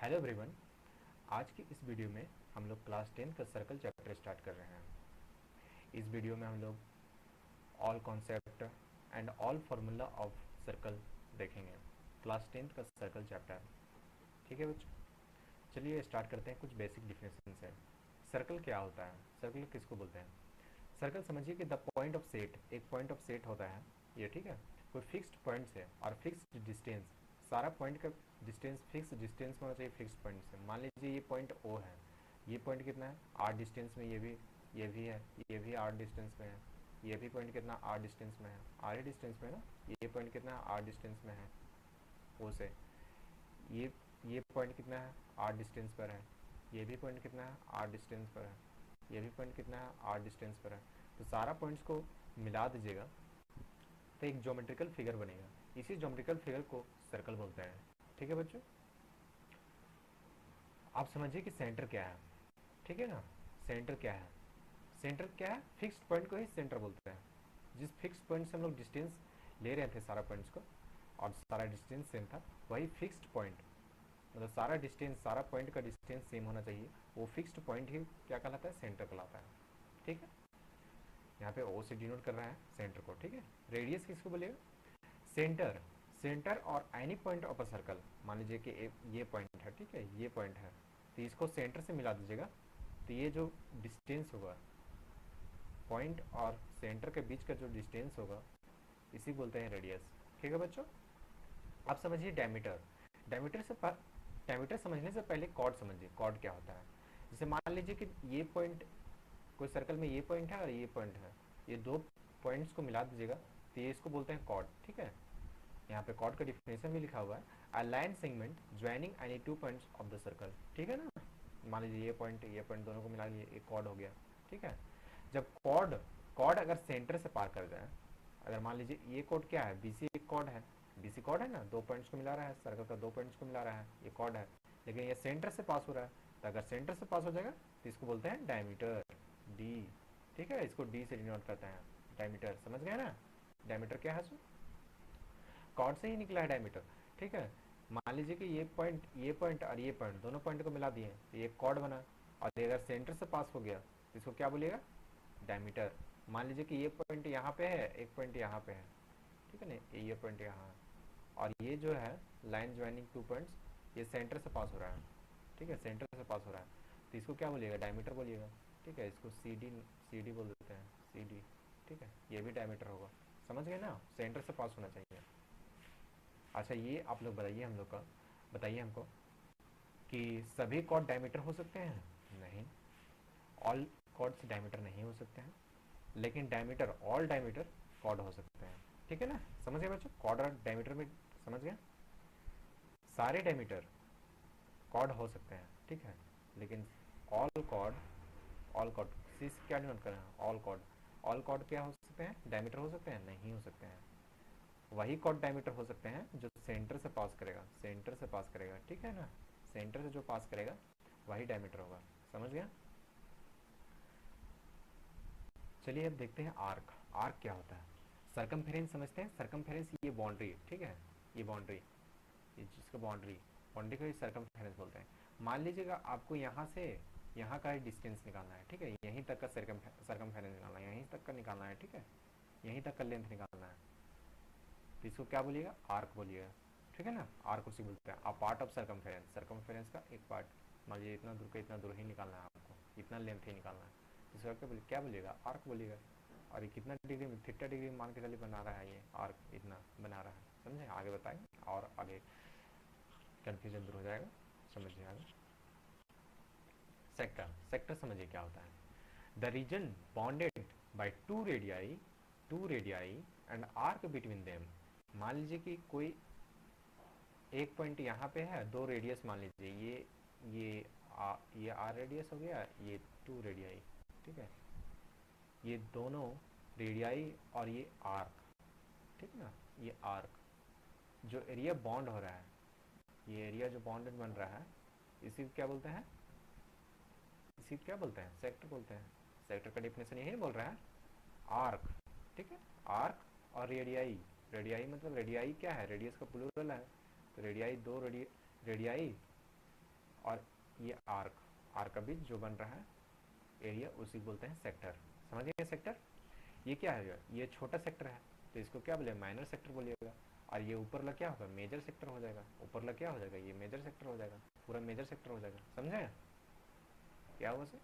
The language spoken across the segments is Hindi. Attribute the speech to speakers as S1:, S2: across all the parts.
S1: Hello everyone. आज की इस वीडियो में हम लोग क्लास 10 का सर्कल चैप्टर स्टार्ट कर रहे हैं। इस वीडियो में हम लोग all concept and all formula of circle देखेंगे। क्लास 10 का सर्कल चैप्टर, ठीक है बच्चों। चलिए स्टार्ट करते हैं। कुछ बेसिक डिफिनेशन से सर्कल क्या होता है, सर्कल किसको बोलते हैं। सर्कल समझिए कि द पॉइंट ऑफ सेट, एक पॉइंट ऑफ सेट होता है ये, ठीक है। कोई फिक्स्ड पॉइंट से और फिक्स्ड डिस्टेंस, सारा पॉइंट का डिस्टेंस फिक्स डिस्टेंस में होना चाहिए फिक्स्ड पॉइंट से। मान लीजिए ये पॉइंट ओ है, ये पॉइंट कितना है आर डिस्टेंस में, ये भी है, ये भी आर डिस्टेंस में है। ये भी पॉइंट कितना आर डिस्टेंस में है, आर ही डिस्टेंस में है ना। ये पॉइंट कितना है आर डिस्टेंस में है ओ से। ये ये पॉइंट कितना है आर डिस्टेंस पर है। ये भी पॉइंट कितना है आर डिस्टेंस पर है। ये भी पॉइंट कितना है आर डिस्टेंस पर है। तो सारा पॉइंट्स को मिला दीजिएगा तो एक ज्योमेट्रिकल फिगर बनेगा। इसी ज्योमेट्रिकल फिगर को सर्कल बोलते हैं, ठीक है बच्चों। आप समझिए कि सेंटर क्या है, ठीक है ना। सेंटर क्या है, सेंटर क्या है, फिक्स्ड पॉइंट को ही सेंटर बोलते हैं। जिस फिक्स पॉइंट से हम लोग डिस्टेंस ले रहे थे सारा पॉइंट्स को, और सारा डिस्टेंस सेम था, वही फिक्स्ड पॉइंट, मतलब सारा डिस्टेंस, सारा पॉइंट का डिस्टेंस सेम होना चाहिए। वो फिक्स्ड पॉइंट ही क्या कहलाता है, सेंटर कहलाता है, ठीक है। यहाँ पे ओ से डिनोट कर रहा है सेंटर को, ठीक है। रेडियस किसको बोलेगा, सेंटर। सेंटर और any point of a circle, मान लीजिए कि ये पॉइंट है, ठीक है, ये पॉइंट है, तो इसको सेंटर से मिला दीजिएगा। तो ये जो डिस्टेंस होगा पॉइंट और सेंटर के बीच का, जो डिस्टेंस होगा, इसी बोलते हैं रेडियस, ठीक है बच्चों। आप समझिए डायमीटर। डायमीटर से डायमीटर समझने से पहले कॉर्ड समझिए, कॉर्ड क्या होता है। जैसे मान लीजिए कि ये पॉइंट, कोई सर्कल में ये पॉइंट है और ये पॉइंट है, ये दो पॉइंट्स को मिला दीजिएगा तो ये इसको बोलते हैं कॉर्ड, ठीक है। यहाँ पे कॉर्ड का डिफिनेशन भी लिखा हुआ है, a line segment joining any two points of the circle, ठीक है ना। मान लीजिए ये पॉइंट दोनों को मिला लिए, एक कॉर्ड हो गया, ठीक है। जब कॉर्ड कॉर्ड अगर सेंटर से पार कर जाए, अगर मान लीजिए ये कॉर्ड क्या है, बीसी एक कॉर्ड है, बीसी कॉर्ड है ना, दो पॉइंट्स को मिला रहा है, सर्कल का दो पॉइंट्स को मिला रहा है, ये कॉर्ड है। लेकिन ये सेंटर से पास हो रहा है, तो अगर सेंटर से पास हो जाएगा तो इसको बोलते हैं डायमीटर, डी, ठीक है। इसको डी से डिनोट करते हैं, डायमीटर, समझ गए ना। डायमीटर क्या है, कॉर्ड से ही निकला है डायमीटर, ठीक है। मान लीजिए कि ये पॉइंट और ये पॉइंट, दोनों पॉइंट को मिला दिए तो ये कॉर्ड बना, और ये अगर सेंटर से पास हो गया तो इसको क्या बोलिएगा, डायमीटर। मान लीजिए कि ये पॉइंट यहाँ पे है, एक पॉइंट यहाँ पे है, ठीक है ना, ये पॉइंट यहाँ है, और ये जो है लाइन ज्वाइनिंग टू पॉइंट्स, ये सेंटर से पास हो रहा है, ठीक है, सेंटर से पास हो रहा है, तो इसको क्या बोलिएगा, डायमीटर बोलिएगा, ठीक है। इसको सी डी बोल देते हैं, सी डी, ठीक है। ये भी डायमीटर होगा, समझ गए ना, सेंटर से पास होना चाहिए। अच्छा ये आप लोग बताइए, हम लोग का बताइए हमको कि सभी कॉर्ड डायमीटर हो सकते हैं, नहीं, ऑल कॉर्ड्स डायमीटर नहीं हो सकते हैं, लेकिन डायमीटर, ऑल डायमीटर कॉर्ड हो सकते हैं, ठीक है ना। समझ गए बच्चों, कॉर्ड और डायमीटर में, समझ गए, सारे डायमीटर कॉर्ड हो सकते हैं, ठीक है। लेकिन all chord, all chord C से क्या डिनोट करें, ऑल कॉर्ड, ऑल कॉर्ड क्या हो सकते हैं, डायमीटर हो सकते हैं, नहीं हो सकते हैं। वही कॉर्ड डायमीटर हो सकते हैं जो सेंटर से पास करेगा, सेंटर से पास करेगा, ठीक है ना। सेंटर से जो पास करेगा वही डायमीटर होगा, समझ गया। चलिए अब देखते हैं आर्क। आर्क क्या होता है, सरकमफेरेंस समझते हैं। सरकमफेरेंस ये बाउंड्री, ठीक है, ये बाउंड्री, ये जिसको बाउंड्री, बाउंड्री को ही सरकमफेरेंस बोलते हैं। मान लीजिएगा आपको यहाँ से यहाँ का डिस्टेंस निकालना है, ठीक है, यहीं तक का सरकमफेरेंस निकालना है, यहीं तक का निकालना है, ठीक है, यहीं तक का लेंथ निकालना है, तो इसको क्या बोलिएगा, आर्क बोलिएगा, ठीक है ना। आर्क उसी बोलते हैं, a part of circumference, circumference का एक पार्ट। मान लीजिए इतना दूर का इतना दूर ही निकालना है आपको, इतना लेंथ ही निकालना है, इसका क्या बोलिएगा, आर्क बोलिएगा। और ये कितना डिग्री में, 30 डिग्री में मान के चलिए बना रहा है ये आर्क, इतना बना रहा है, समझे। आगे बताएंगे और आगे कन्फ्यूजन दूर हो जाएगा, समझिए आगे। सेक्टर, सेक्टर समझिए क्या होता है, the region bonded by two radii and arc between them. मान लीजिए कि कोई एक पॉइंट यहाँ पे है, दो रेडियस मान लीजिए, ये आर रेडियस हो गया, ये टू रेडियाई, ठीक है, ये दोनों रेडियाई और ये आर्क, ठीक है ना, ये आर्क, जो एरिया बॉन्ड हो रहा है, ये एरिया जो बॉन्डेड बन रहा है, इसी को क्या बोलते हैं, इसी को क्या बोलते हैं, सेक्टर बोलते हैं। सेक्टर का डिफिनेशन यही बोल रहा है, आर्क, ठीक है। आर्क और रेडियाई, रेडियाई मतलब, रेडियाई क्या है, रेडियस का प्लूरल है, तो रेडियाई, दो रेडियाई और ये आर्क, आर्क का बीच जो बन रहा है एरिया उसी को बोलते हैं सेक्टर। समझ गए सेक्टर? ये क्या है, ये छोटा सेक्टर है तो इसको क्या बोलेगा, माइनर सेक्टर बोलिएगा। और ये ऊपर वाला क्या होगा, मेजर सेक्टर हो जाएगा। ऊपर वाला क्या हो जाएगा, ये मेजर सेक्टर हो जाएगा, पूरा मेजर सेक्टर हो जाएगा। समझे क्या हुआ से?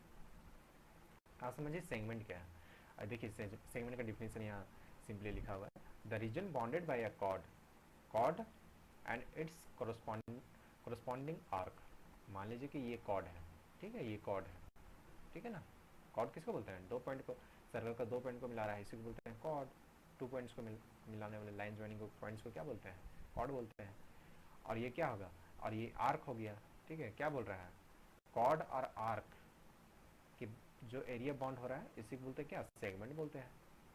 S1: आप समझिए सेगमेंट क्या है। देखिए सेगमेंट का डिफिनेशन यहाँ सिंपली लिखा हुआ है, the region bounded by a chord, chord and its corresponding arc. मान लीजिए कि ये कॉर्ड है, ठीक है, ये कॉर्ड है, ठीक है ना। कॉर्ड किसको बोलते हैं, दो पॉइंट को, सर्कल का दो पॉइंट को मिला रहा है, इसी को बोलते हैं कॉर्ड। टू पॉइंट्स को मिलाने वाले लाइन ज्वाइनिंग को पॉइंट्स को क्या बोलते हैं, कॉर्ड बोलते हैं। और ये क्या होगा, और ये आर्क हो गया, ठीक है। क्या बोल रहा है, कॉर्ड और आर्क कि जो एरिया बाउंड हो रहा है इसी को बोलते हैं क्या, सेगमेंट बोलते हैं,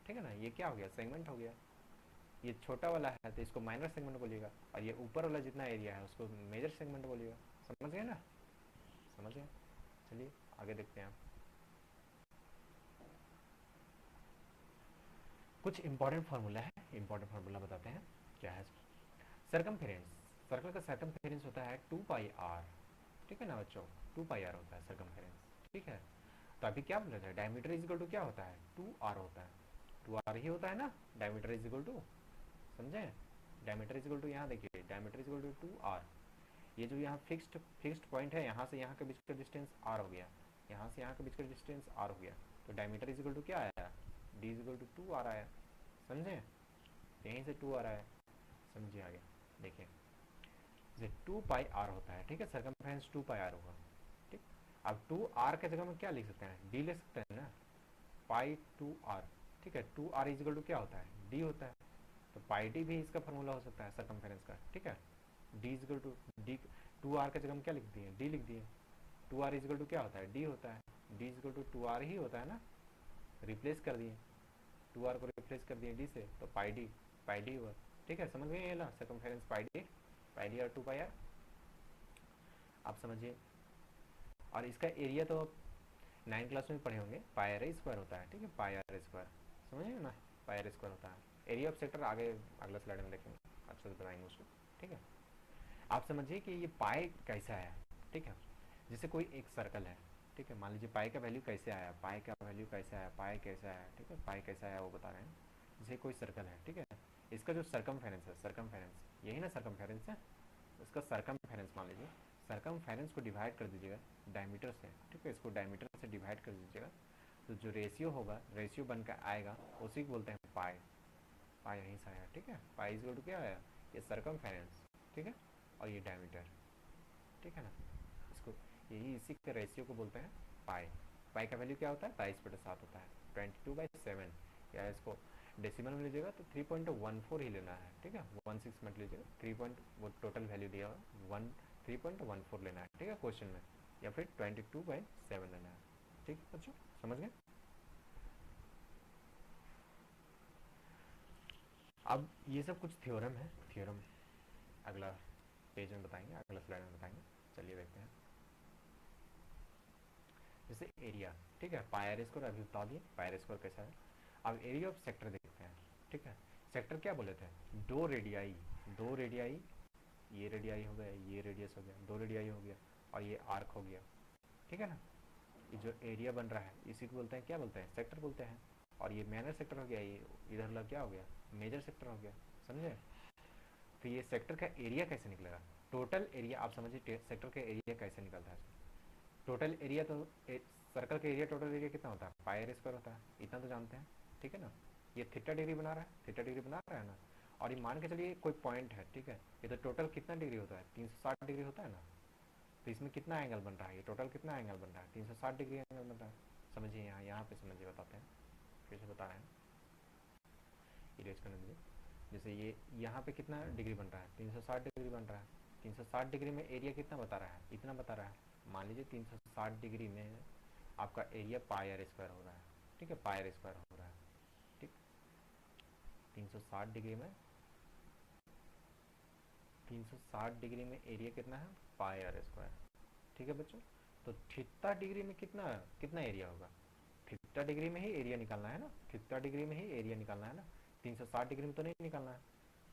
S1: ठीक है ना। ये क्या हो गया, सेगमेंट हो गया। ये छोटा वाला है तो इसको माइनर सेगमेंट बोलिएगा, और ये ऊपर वाला जितना एरिया है उसको मेजर सेगमेंट बोलिएगा। समझ गए ना, समझ गए। चलिए आगे देखते हैं। कुछ इंपॉर्टेंट फार्मूला है, इंपॉर्टेंट फार्मूला बताते हैं क्या है। सरकमफेरेंस, सर्कल का सरकमफेरेंस होता है 2πr, ठीक है ना बच्चों, 2πr होता है सरकमफेरेंस, ठीक है। तो अभी क्या बोला था, डायमीटर इज इक्वल टू क्या होता है, 2r होता है, 2r ही होता है ना, डायमीटर इज इक्वल टू, समझे। डायमीटर इज इक्वल टू, यहाँ देखिए diameter is equal to 2r। ये जो यहाँ फिक्स्ड पॉइंट है, यहाँ से यहाँ के बीच का डिस्टेंस r हो गया, यहाँ से यहाँ के बीच का डिस्टेंस r हो गया। तो डायमीटर इज इक्वल टू क्या आया, d is equal to 2r आया। समझे, यहीं से 2r आया। समझिए आगे देखिए, जैसे 2πr होता है, ठीक है, सर्कमफेरेंस 2πr होगा, ठीक। अब 2r के जगह में क्या लिख सकते हैं, d ले सकते हैं ना, पाई 2r, ठीक है। 2r इज इक्वल टू क्या होता है, d होता है। तो पाई डी भी इसका फॉर्मूला हो सकता है सर्कमफेरेंस का, ठीक है। d is equal to d, 2r के जगह में क्या लिख दिए, d लिख दिए। 2r इज इक्वल टू क्या होता है, d होता है, d is equal to 2r ही होता है ना, रिप्लेस कर दिए, 2r को रिप्लेस कर दिए d से, तो पाई डी हुआ, ठीक है। समझ गए ये ना, सर्कमफेरेंस पाई डी और 2πr, आप समझिए। और इसका एरिया तो 9 क्लास में पढ़े होंगे, पाई आर स्क्वायर होता है, ठीक है, पाई आर स्क्वायर, समझिए ना, पाई आर स्क्वायर होता है। एरिया ऑफ सेक्टर आगे अगला स्लाइड में देखेंगे, अच्छे से बताएंगे उसको, ठीक है। आप समझिए कि ये पाई कैसा है, ठीक है। जैसे कोई एक सर्कल है, ठीक है, मान लीजिए पाई का वैल्यू कैसे आया, पाई का वैल्यू कैसे आया, पाई कैसा आया, ठीक है, पाई कैसा आया वो बता रहे हैं। जैसे कोई सर्कल है, ठीक है, इसका जो सरकमफेरेंस है, सरकमफेरेंस यही ना सरकमफेरेंस है, इसका सरकमफेरेंस मान लीजिए, सरकमफेरेंस को डिवाइड कर दीजिएगा डायमीटर से, ठीक है, इसको डायमीटर से डिवाइड कर दीजिएगा, तो जो रेशियो होगा, रेशियो बनकर आएगा, उसी को बोलते हैं पाई। पाई यहीं से आया, ठीक है, पाई इज इक्वल टू क्या आया, ये सरकमफेरेंस, ठीक है, और ये डायमीटर, ठीक है ना। इसको यही इसी के रेशियो को बोलते हैं पाई। पाई का वैल्यू क्या होता है, 22/7 होता है, 22/7, या इसको डेसिमल में लीजिएगा तो 3.14 ही लेना है, ठीक है, 16 मत लीजिएगा, 3 वो टोटल वैल्यू दिया हुआ 3.14 लेना है, ठीक है, क्वेश्चन में, या फिर 22/7 लेना है, ठीक है बच्चों, समझ गए। अब ये सब कुछ थ्योरम है, थ्योरम अगला पेज में बताएंगे, अगला स्लाइड में बताएंगे। चलिए देखते हैं। जैसे एरिया, ठीक है, पायर स्क्वायर अभी बता दिए पायर स्क्वायर कैसा है। अब एरिया ऑफ सेक्टर देखते हैं, ठीक है। सेक्टर क्या बोले थे, दो रेडियाई, दो रेडियाई, ये रेडियाई हो गया, ये रेडियस हो गया, दो रेडियाई हो गया, और ये आर्क हो गया, ठीक है ना। ये जो एरिया बन रहा है इसी को बोलते हैं, क्या बोलते हैं, सेक्टर बोलते हैं। और ये माइनर सेक्टर हो गया, ये इधर लग क्या हो गया, मेजर सेक्टर हो गया, समझे। तो ये सेक्टर का एरिया कैसे निकलेगा, टोटल एरिया, आप समझिए सेक्टर का एरिया कैसे निकलता है। टोटल एरिया तो सर्कल का एरिया, टोटल एरिया कितना होता है, पाई आर स्क्वायर होता है, इतना तो जानते हैं, ठीक है ना। ये थीटा डिग्री बना रहा है, थीटा डिग्री बना रहा है ना। और ये मान के चलिए कोई पॉइंट है, ठीक है, ये तो टोटल कितना डिग्री होता है, 360 डिग्री होता है ना। तो इसमें कितना एंगल बन रहा है, ये टोटल कितना एंगल बन रहा है, 360 डिग्री एंगल बन रहा है। समझिए यहाँ, यहाँ पे समझिए, बताते हैं, फिर से बता रहे हैं, इरेज करने दीजिए। जैसे ये यहाँ पे कितना डिग्री बन रहा है, 360 डिग्री बन रहा है। 360 डिग्री में एरिया कितना बता रहा है, इतना बता रहा है। मान लीजिए 360 डिग्री में आपका एरिया पाई आर स्क्वायर हो रहा है, ठीक है, पाई आर स्क्वायर हो रहा है, ठीक। 360 डिग्री में, 360 डिग्री में एरिया कितना है, पाई आर स्क्वायर, ठीक है बच्चों। तो थीटा डिग्री में कितना कितना एरिया होगा, थीटा डिग्री में ही एरिया निकालना है ना, थीटा डिग्री में ही एरिया निकालना है ना, 360 डिग्री में तो नहीं निकालना है।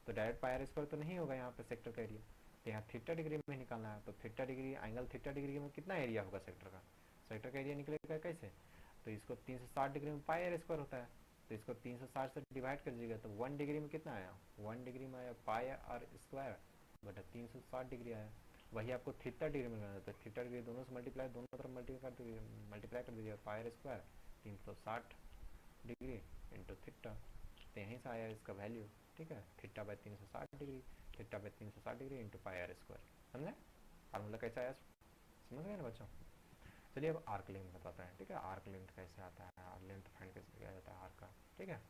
S1: तो डायरेक्ट पाई आर स्क्वायर तो नहीं होगा यहाँ पे सेक्टर का एरिया। तो यहाँ थीटा डिग्री में निकालना है, तो theta degree angle theta degree में कितना एरिया होगा सेक्टर का, सेक्टर का एरिया निकलेगा कैसे, तो इसको 360 डिग्री में पाई आर स्क्वायर होता है, तो इसको 360 से डिवाइड कर दीजिएगा, तो 1 डिग्री में कितना आया, 1 डिग्री में आया पाई आर स्क्वायर बटा 360 डिग्री आया। वही आपको थीटा डिग्री में करना है, तो थीटा डिग्री दोनों से मल्टीप्लाई, दोनों तरफ मल्टीप्लाई कर दीजिएगा, pi r square 360 degree into theta, तो यहीं से आया इसका वैल्यू, ठीक है, theta by 360 degree, theta by 360 degree into pi r square. समझे फार्मूला कैसे आया, समझ गए ना बच्चों। चलिए अब आर्क लेंथ बताते हैं, ठीक है, आर्क लेंथ कैसे आता है, आर्क लेंथ फाइंड कैसे किया जाता है आर्क का, ठीक है,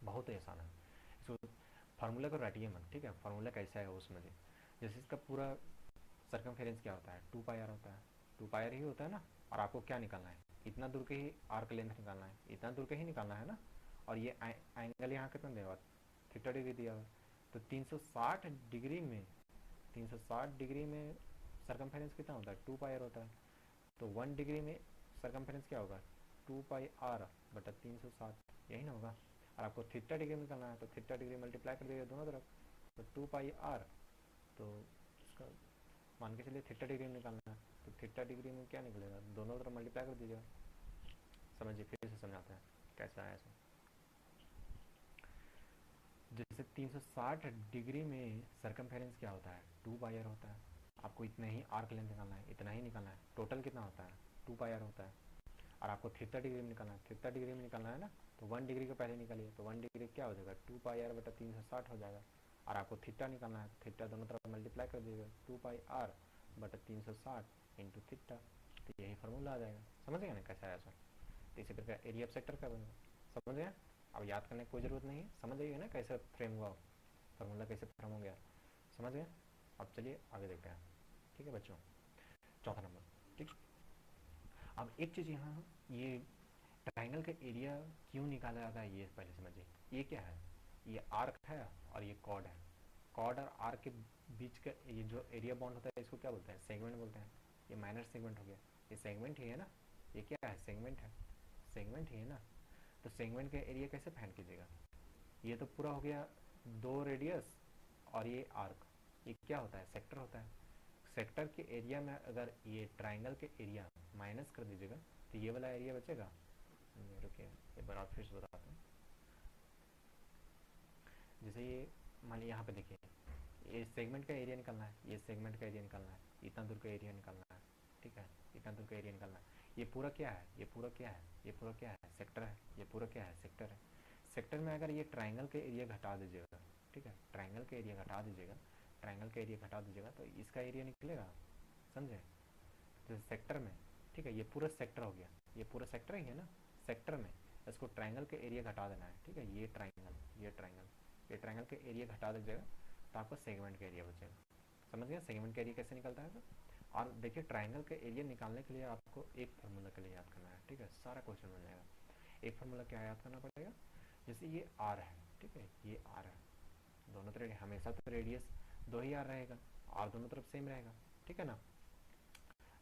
S1: बहुत ही आसान है। इसको फार्मूला को रटिए मत, ठीक है, फार्मूला कैसा है वो समझिए। जैसे इसका पूरा सर्कमफेरेंस क्या होता है, 2 पाई आर होता है, 2 पाई आर ही होता है ना, और आपको क्या निकालना है, इतना दूर के ही आर्क लेंथ निकालना है, इतना दूर के ही निकालना है ना, और ये एंगल यहाँ कितना दिया हुआ, थीटा डिग्री दिया हुआ, तो 360 डिग्री में 360 डिग्री में सर्कमफेरेंस कितना होता है, 2 पाई आर होता है, तो 1 डिग्री में सर्कमफेरेंस क्या होगा, 2 पाई आर बटा 360, यही ना होगा। और आपको थीटा डिग्री में निकालना है, तो थीटा डिग्री मल्टीप्लाई कर दीजिएगा दोनों तरफ, तो 2 पाई आर, तो इसका मान के चलिए थीटा डिग्री में निकालना है, तो थीटा डिग्री में क्या निकलेगा, दोनों तरफ मल्टीप्लाई कर दीजिएगा। समझिए फिर से समझाते हैं कैसे आया ऐसा। जैसे 360 डिग्री में सर्कमफेरेंस क्या होता है, 2 पाई आर होता है, आपको इतना ही आर्क लेंथ निकालना है, इतना ही निकालना है, टोटल कितना होता है 2 पाई आर होता है, और आपको थीटा डिग्री में निकालना है, थीटा डिग्री में निकालना है ना, तो 1 डिग्री को पहले निकालिए, तो 1 डिग्री क्या हो जाएगा, 2 पाई आर बटा 360 हो जाएगा, और आपको थीटा निकालना है, थीटा दोनों तरफ मल्टीप्लाई कर दीजिएगा, 2 पाई आर बटा 360 इंटू थीटा, तो यही फार्मूला आ जाएगा। समझ गए ना कैसा है सर, तो इसी प्रकार एरिया ऑफ सेक्टर का बनेगा। समझ गए, अब याद करने की कोई ज़रूरत नहीं है, समझ जाइए ना कैसे फ्रेम हुआ, फार्मूला कैसे फ्रेम हो गया, समझ गए। अब चलिए आगे देखते हैं, ठीक है बच्चों, चौथा नंबर, ठीक। अब एक चीज़ यहाँ, ये ट्राइंगल का एरिया क्यों निकाला जाता है ये पहले समझिए। ये क्या है, ये आर्क है और ये कॉर्ड है, कॉर्ड और आर्क के बीच का ये जो एरिया बॉन्ड होता है इसको क्या बोलते हैं, सेगमेंट बोलते हैं। ये माइनर सेगमेंट हो गया, ये सेगमेंट ही है ना, ये क्या है, सेगमेंट है, सेगमेंट ही है ना। तो सेगमेंट का एरिया कैसे फाइंड कीजिएगा, ये तो पूरा हो गया 2 रेडियस और ये आर्क, ये क्या होता है, सेक्टर होता है। सेक्टर के एरिया में अगर ये ट्राइंगल के एरिया माइनस कर दीजिएगा तो ये वाला एरिया बचेगा, रुकिए एक बार और फिर से बताता हूँ। जैसे ये मान लीजिए यहाँ पे देखिए, ये सेगमेंट का एरिया निकालना है, ये सेगमेंट का एरिया निकालना है, इतना दूर का एरिया निकालना है, ठीक है, इतना दूर का एरिया निकालना है। ये पूरा क्या है, ये पूरा क्या है, ये पूरा क्या है, सेक्टर है, ये पूरा क्या है, सेक्टर है। सेक्टर में अगर ये ट्राइंगल के एरिया घटा दीजिएगा, ठीक है, ट्राइंगल के एरिया घटा दीजिएगा, ट्राइंगल का एरिया घटा दीजिएगा तो इसका एरिया निकलेगा, समझे। तो सेक्टर में, ठीक है, ये पूरा सेक्टर हो गया, ये पूरा सेक्टर ही है ना, सेक्टर में इसको ट्राइंगल के एरिया घटा देना है, ठीक है, ये ट्राइंगल, ये ट्राइंगल, ये ट्राइंगल के एरिया घटा दीजिएगा तो आपको सेगमेंट का एरिया बचेगा। समझ गया सेगमेंट का एरिया कैसे निकलता है तो। और देखिए ट्राइंगल के एरिया निकालने के लिए आपको एक फार्मूला के लिए याद करना है, ठीक है, सारा क्वेश्चन बन जाएगा। एक फार्मूला क्या याद करना पड़ेगा, जैसे ये आर है, ठीक है, ये आर है, दोनों तरफ हमेशा तो रेडियस 2 ही आर रहेगा और दोनों तरफ सेम रहेगा, ठीक है ना,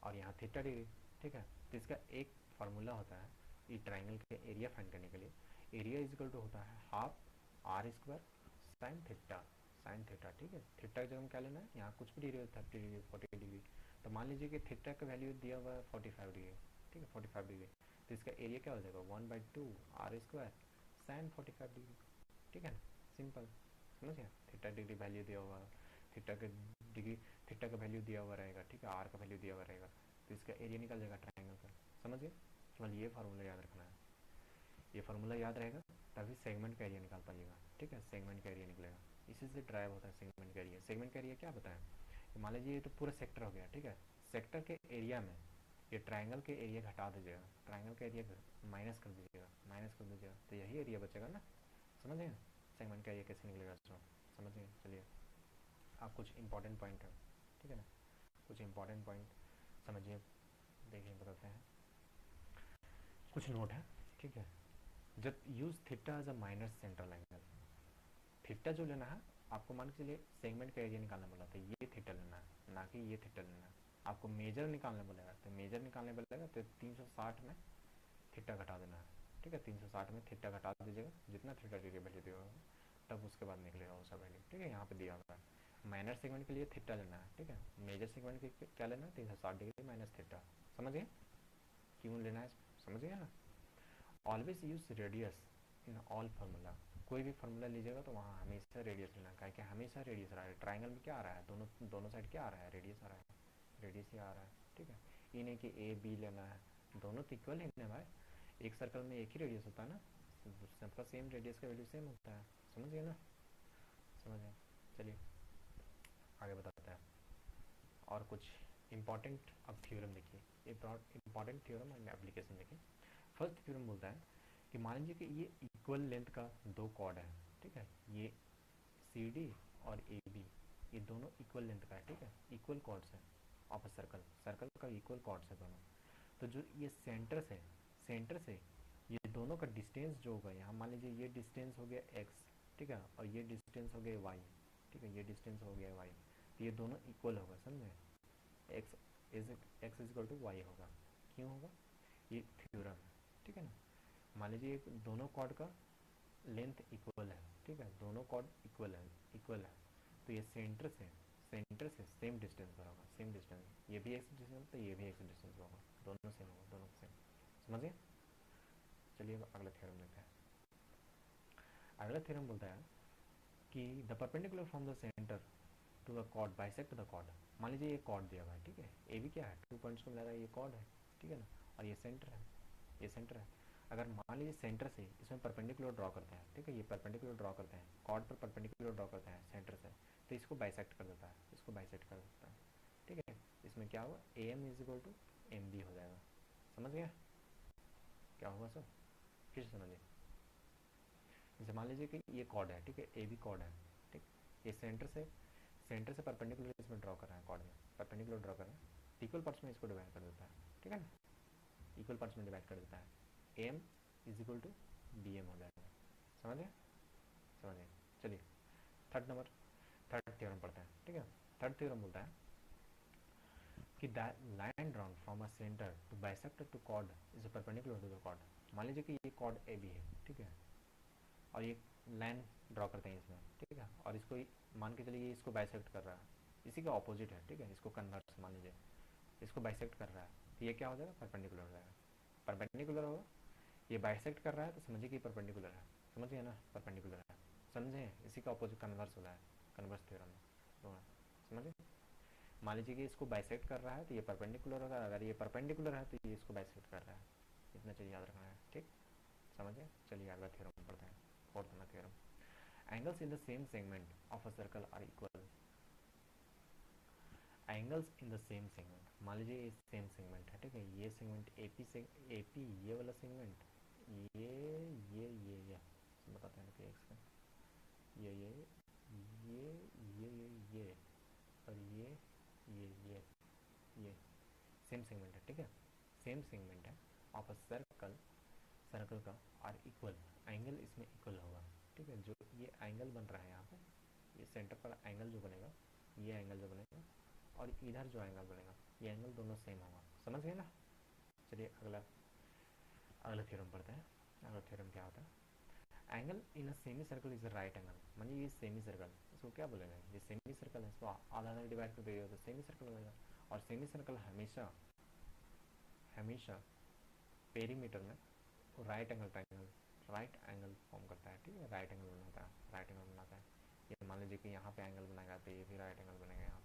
S1: और यहाँ थीटा डिग्री, ठीक है। तो इसका एक फार्मूला होता है ये ट्राइंगल के एरिया फाइंड करने के लिए, एरिया इज इक्वल टू होता है half r square sine theta, sine theta, ठीक है। थीटा की जगह क्या लेना है, यहाँ कुछ भी डिग्री 30 डिग्री 40 डिग्री, तो मान लीजिए कि थीटा का वैल्यू दिया हुआ है 45 डिग्री, ठीक है, 45 डिग्री, तो इसका एरिया क्या हो जाएगा 1/2 आर स्क्वायर साइन 45 डिग्री, ठीक है ना, सिंपल। समझ गया, थीटा डिग्री वैल्यू दिया हुआ है, थीटा का डिग्री, थीटा का वैल्यू दिया हुआ रहेगा, ठीक है, आर का वैल्यू दिया हुआ रहेगा, तो इसका एरिया निकल जाएगा ट्राइंगल का। समझ गए, केवल ये फार्मूला याद रखना है, ये फार्मूला याद रहेगा तभी सेगमेंट का एरिया निकाल पाइएगा, ठीक है, सेगमेंट का एरिया निकलेगा, इसी से ड्राइव होता है सेगमेंट का एरिया। सेगमेंट का एरिया क्या बताएं, मान लीजिए ये तो पूरा सेक्टर हो गया, ठीक है, सेक्टर के एरिया में ये ट्राइंगल के एरिया घटा दीजिएगा, ट्राइंगल का एरिया माइनस कर दीजिएगा, माइनस कर दीजिएगा तो यही एरिया बचेगा ना। समझ गए सेगमेंट का एरिया कैसे निकलेगा उसको, समझ गए। चलिए आप कुछ इंपॉर्टेंट पॉइंट है, ठीक है ना, कुछ इंपॉर्टेंट पॉइंट समझिए, देखिए बताते हैं, कुछ नोट है, ठीक है। जब use theta as a minus central angle, theta जो लेना है आपको, मान के चलिए सेगमेंट का एरिया निकालना बोला तो ये थीटा लेना है, ना कि ये थीटा लेना है। आपको मेजर निकालने बोलेगा तो मेजर निकालने बोलेगा तो 360 में थीटा घटा देना है, ठीक है, 360 में थीटा घटा दीजिएगा, जितना थीटा डिग्री वैल्यू दिया होगा तब उसके बाद निकलेगा उसका वैल्यू, ठीक है, यहाँ पे दिया हुआ है। माइनर सेगमेंट के लिए थीटा लेना है, ठीक है। मेजर सेगमेंट के क्या लेना है, 360 डिग्री माइनस थीटा। समझ गए क्यों लेना है, समझ गए ना। Always use radius in all formula, कोई भी फार्मूला लीजिएगा तो वहाँ हमेशा रेडियस लेना है, क्या हमेशा रेडियस रहा है। ट्राइंगल में क्या आ रहा है, दोनों दोनों साइड क्या आ रहा है, रेडियस आ रहा है, रेडियस ही आ रहा है, ठीक है। ये नहीं कि ए बी लेना है, दोनों तो इक्वल है ना भाई, एक सर्कल में एक ही रेडियस होता है ना, सबका सेम रेडियस का वैल्यू सेम होता है। समझ गए ना, समझ गए। चलिए आगे बताते हैं और कुछ इंपॉर्टेंट अब थ्योरम देखिए, इंपॉर्टेंट थ्योरम एंड एप्लीकेशन देखिए। फर्स्ट थ्योरम बोलता है कि मान लीजिए कि ये इक्वल लेंथ का दो कॉर्ड है, ठीक है, ये सी डी और ए बी, ये दोनों इक्वल लेंथ का है, ठीक है, इक्वल कॉर्ड्स है ऑफ अ सर्कल, सर्कल का इक्वल कॉर्ड्स है दोनों। तो जो ये सेंटर से ये दोनों का डिस्टेंस जो होगा, यहाँ मान लीजिए ये डिस्टेंस हो गया एक्स, ठीक है, और ये डिस्टेंस हो गया वाई, ठीक है, ये डिस्टेंस हो गया वाई, तो ये दोनों इक्वल होगा, समझे। X x is equal to y होगा, क्यों होगा, ये थ्योरम है, ठीक है ना। मान लीजिए दोनों कॉर्ड का लेंथ इक्वल है, ठीक है, दोनों कॉर्ड इक्वल है, तो ये सेंटर से सेम डिस्टेंस पर होगा, सेम डिस्टेंस, ये भी एक्स डिस्टेंस तो ये भी एक्स डिस्टेंस होगा, दोनों सेम होगा, दोनों सेम। समझिए। चलिए अब अगला थ्योरम देखते हैं। अगला थ्योरम बोलता है कि the perpendicular from the centre to the chord bisect the chord. मान लीजिए ये कॉर्ड दिया हुआ है, ठीक है, ए भी क्या है, 2 पॉइंट्स को मिला रहा है, ये कॉर्ड है, ठीक है ना, और ये सेंटर है, ये सेंटर है। अगर मान लीजिए सेंटर से इसमें परपेंडिकुलर ड्रॉ करते हैं, ठीक है, ये परपेंडिकुलर ड्रॉ करते हैं, कॉर्ड पर परपेंडिकुलर ड्रॉ करते हैं सेंटर से, तो इसको बाइसेक्ट कर देता है, इसको बाइसेक्ट कर देता है, ठीक है। इसमें क्या होगा, A M is equal to M B हो जाएगा। समझ गया क्या होगा सर, फिर से समझिए। जैसे मान लीजिए कि ये कॉर्ड है, ठीक है, ए बी कॉर्ड है, ठीक, ये सेंटर से परपेंडिकुलर इसमें ड्रॉ कर रहा है, कॉर्ड में परपेंडिकुलर ड्रॉ कर रहा है, इक्वल पार्ट्स में इसको डिवाइड कर देता है, ठीक है ना, इक्वल पार्ट्स में डिवाइड कर देता है, M is equal to B M हो जाएगा। समझ गए, समझ गए। चलिए थर्ड थ्योरम पढ़ते हैं, ठीक है। थर्ड थ्योरम बोलता है कि that line drawn from a centre to bisect to chord is perpendicular to the chord. मान लीजिए कि ये कॉर्ड ए बी है, ठीक है, और ये लाइन ड्रॉ करते हैं इसमें, ठीक है, और इसको मान के चलिए इसको बाइसेक्ट कर रहा है, इसी का ऑपोजिट है, ठीक है, इसको कन्वर्स मान लीजिए, इसको बाइसेक्ट कर रहा है, तो ये क्या हो जाएगा, परपेंडिकुलर हो जाएगा, परपेंडिकुलर होगा। ये बाइसेक्ट कर रहा है तो समझिए कि परपेंडिकुलर है, समझिए ना, परपेंडिकुलर है, समझे, इसी का ऑपोजिट कन्वर्स हो रहा है, कन्वर्स थ्योरम में दोनों, समझे। मान लीजिए कि इसको बाइसेक्ट कर रहा है तो ये परपेंडिकुलर होगा, अगर ये परपेंडिकुलर है तो ये इसको बाइसेक्ट कर रहा है, इतना चीज़ याद रखना है, ठीक, समझे। चलिए अगला थ्योरम पढ़ते हैं, fourth number theorem. Angles in the same segment of a circle are equal. Angles in the same segment, मान लीजिए ये सेम सेगमेंट है, ठीक है, ये सेगमेंट एपी से एपी, ये वाला सेगमेंट, ये बताते हैं कि एक्स ये ये ये ये और ये सेम सेगमेंट है, ठीक है, सेम सेगमेंट है ऑफ अ सर्कल, सर्कल का आर इक्वल, एंगल इसमें इक्वल होगा, ठीक है, जो ये एंगल बन रहा है यहाँ पे, ये सेंटर पर एंगल जो बनेगा, ये एंगल जो बनेगा और इधर जो एंगल बनेगा, ये एंगल दोनों सेम होगा। समझ गए ना। चलिए अगला अगला थ्योरम पढ़ते हैं। अगला थ्योरम क्या होता है, angle in a semi circle is a right angle. मानिए ये सेमी सर्कल, इसको क्या बोलेंगे, ये सेमी सर्कल है, इसको आधा आधा डिवाइड कर देगा तो सेमी सर्कल बनेगा, और सेमी सर्कल हमेशा हमेशा पेरीमीटर में right angle triangle, right angle form करता है, ठीक है, राइट एंगल बनाता है, राइट एंगल बनाता है। ये मान लीजिए कि यहाँ पे एंगल बनाएगा तो ये भी राइट एंगल बनेगा यहाँ